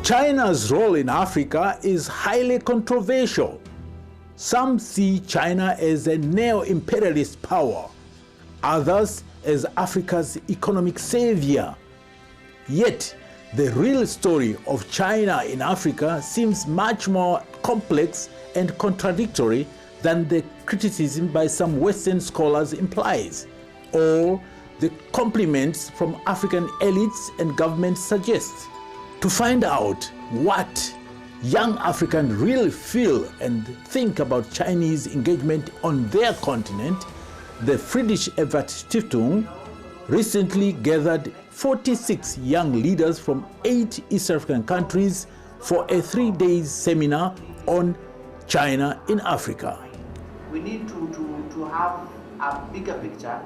China's role in Africa is highly controversial. Some see China as a neo-imperialist power, others as Africa's economic savior. Yet, the real story of China in Africa seems much more complex and contradictory than the criticism by some Western scholars implies, or the compliments from African elites and governments suggest. To find out what young Africans really feel and think about Chinese engagement on their continent, the Friedrich Stiftung recently gathered 46 young leaders from 8 East African countries for a 3-day seminar on China in Africa. We need to have a bigger picture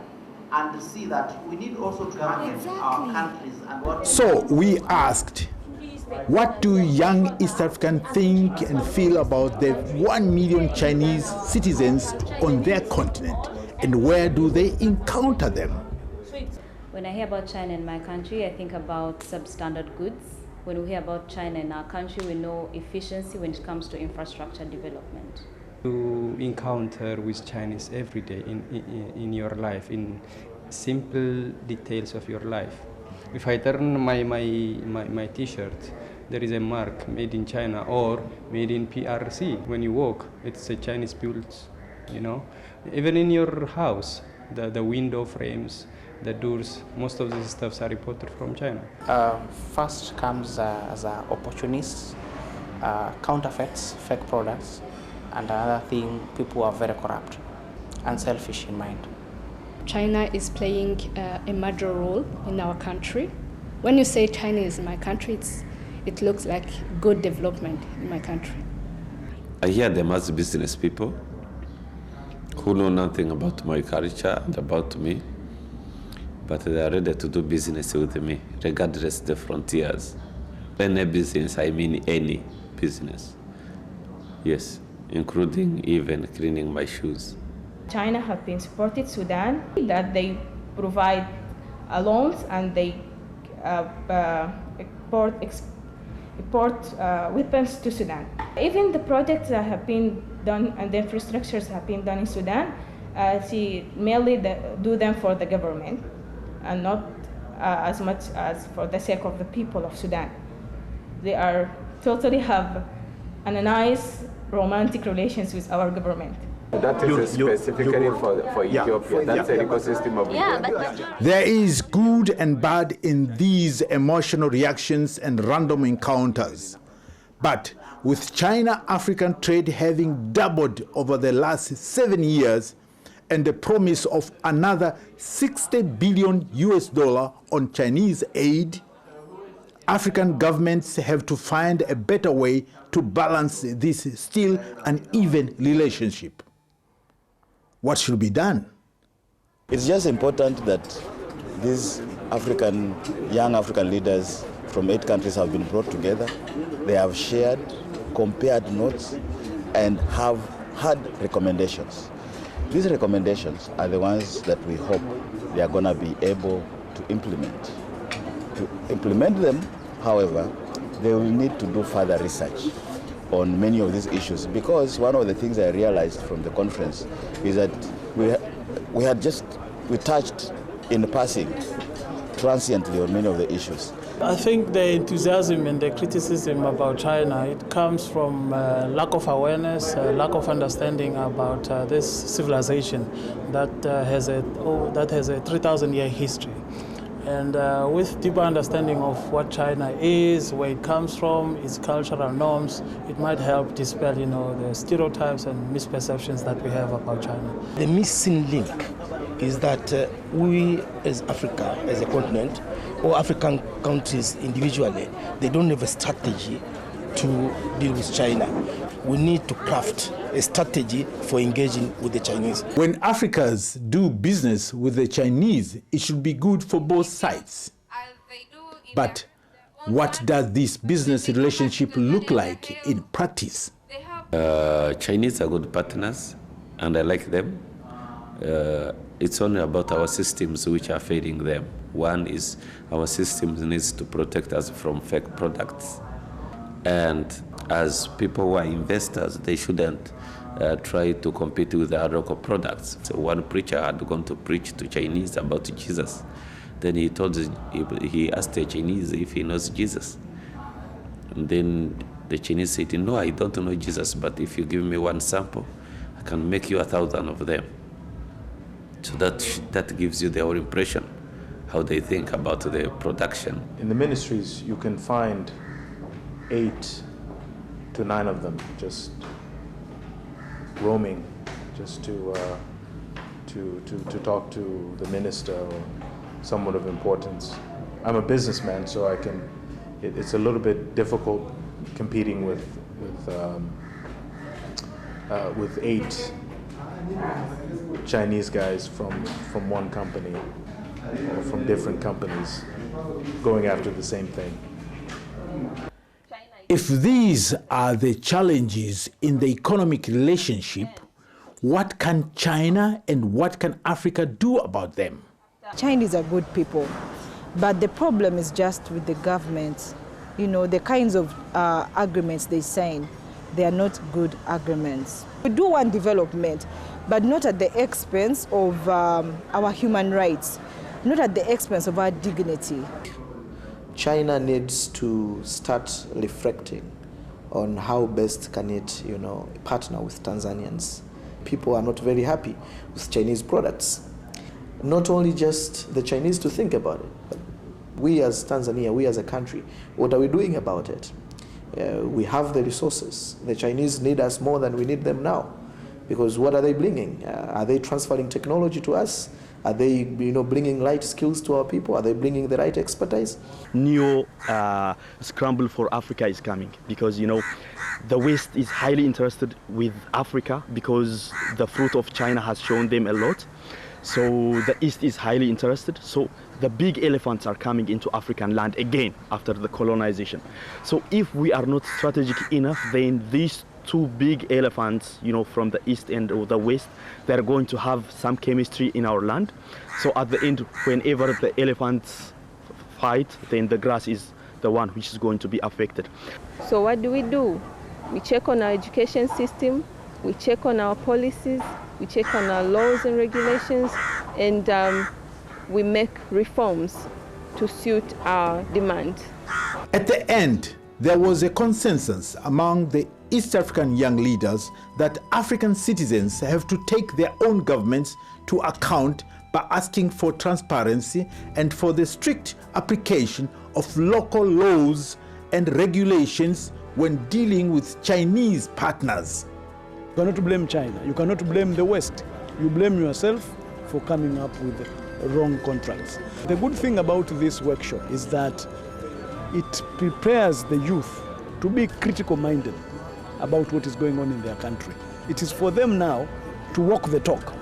and see that we need also to market our countries and what. So we asked, what do young East Africans think and feel about the 1 million Chinese citizens on their continent, and where do they encounter them? When I hear about China in my country, I think about substandard goods. When we hear about China in our country, we know efficiency when it comes to infrastructure development. You encounter with Chinese every day in your life, in simple details of your life. If I turn my t-shirt, there is a mark made in China or made in PRC. When you walk, it's a Chinese built, you know. Even in your house, the window frames, the doors, most of these stuffs are imported from China. First comes as opportunists, counterfeits, fake products, and another thing, people are very corrupt and selfish in mind. China is playing a major role in our country. When you say China is my country, it looks like good development in my country. I hear them as business people who know nothing about my culture and about me, but they are ready to do business with me, regardless of the frontiers. Any business, I mean any business. Yes, including even cleaning my shoes. China have been supported Sudan, that they provide loans and they import weapons to Sudan. Even the projects that have been done and the infrastructures have been done in Sudan, she mainly do them for the government and not as much as for the sake of the people of Sudan. They are totally have a nice romantic relations with our government. That is specifically for Ethiopia. That's an ecosystem of Ethiopia. There is good and bad in these emotional reactions and random encounters. But with China-African trade having doubled over the last 7 years and the promise of another $60 billion on Chinese aid, African governments have to find a better way to balance this still uneven relationship. What should be done? It's just important that these young African leaders from 8 countries have been brought together. They have shared, compared notes, and have had recommendations. These recommendations are the ones that we hope they are going to be able to implement. To implement them, however, they will need to do further research on many of these issues, because one of the things I realized from the conference is that we touched in passing transiently on many of the issues. I think the enthusiasm and the criticism about China, it comes from lack of awareness, lack of understanding about this civilization that has a 3,000-year history. And with deeper understanding of what China is, where it comes from, its cultural norms, it might help dispel, the stereotypes and misperceptions that we have about China. The missing link is that we as Africa, as a continent, or African countries individually, they don't have a strategy to deal with China. We need to craft a strategy for engaging with the Chinese. When Africans do business with the Chinese, it should be good for both sides. But what does this business relationship look like in practice? Chinese are good partners, and I like them. It's only about our systems which are failing them. One is our systems needs to protect us from fake products. And as people who are investors, they shouldn't try to compete with our local products. So one preacher had gone to preach to Chinese about Jesus. Then he asked the Chinese if he knows Jesus. And then the Chinese said, no, I don't know Jesus, but if you give me one sample, I can make you 1,000 of them. So that gives you the whole impression, how they think about the production. In the ministries, you can find 8 to 9 of them just roaming, just to talk to the minister or someone of importance. I'm a businessman, so it's a little bit difficult competing with 8 Chinese guys from one company or from different companies going after the same thing. If these are the challenges in the economic relationship, what can China and what can Africa do about them? Chinese are good people, but the problem is just with the government. You know, the kinds of agreements they sign, they are not good agreements. We do want development, but not at the expense of our human rights, not at the expense of our dignity. China needs to start reflecting on how best can it, partner with Tanzanians. People are not very happy with Chinese products. Not only just the Chinese to think about it, but we as Tanzania, we as a country, what are we doing about it? We have the resources. The Chinese need us more than we need them now, because what are they bringing? Are they transferring technology to us? Are they, bringing right skills to our people? Are they bringing the right expertise? New scramble for Africa is coming because, the West is highly interested with Africa because the fruit of China has shown them a lot. So the East is highly interested. So the big elephants are coming into African land again after the colonization. So if we are not strategic enough, then these 2 big elephants, from the East and the West, they're going to have some chemistry in our land. So at the end, whenever the elephants fight, then the grass is the one which is going to be affected. So what do? We check on our education system, we check on our policies, we check on our laws and regulations, and we make reforms to suit our demand. At the end, there was a consensus among the East African young leaders that African citizens have to take their own governments to account by asking for transparency and for the strict application of local laws and regulations when dealing with Chinese partners. You cannot blame China. You cannot blame the West. You blame yourself for coming up with wrong contracts. The good thing about this workshop is that it prepares the youth to be critical-minded about what is going on in their country. It is for them now to walk the talk.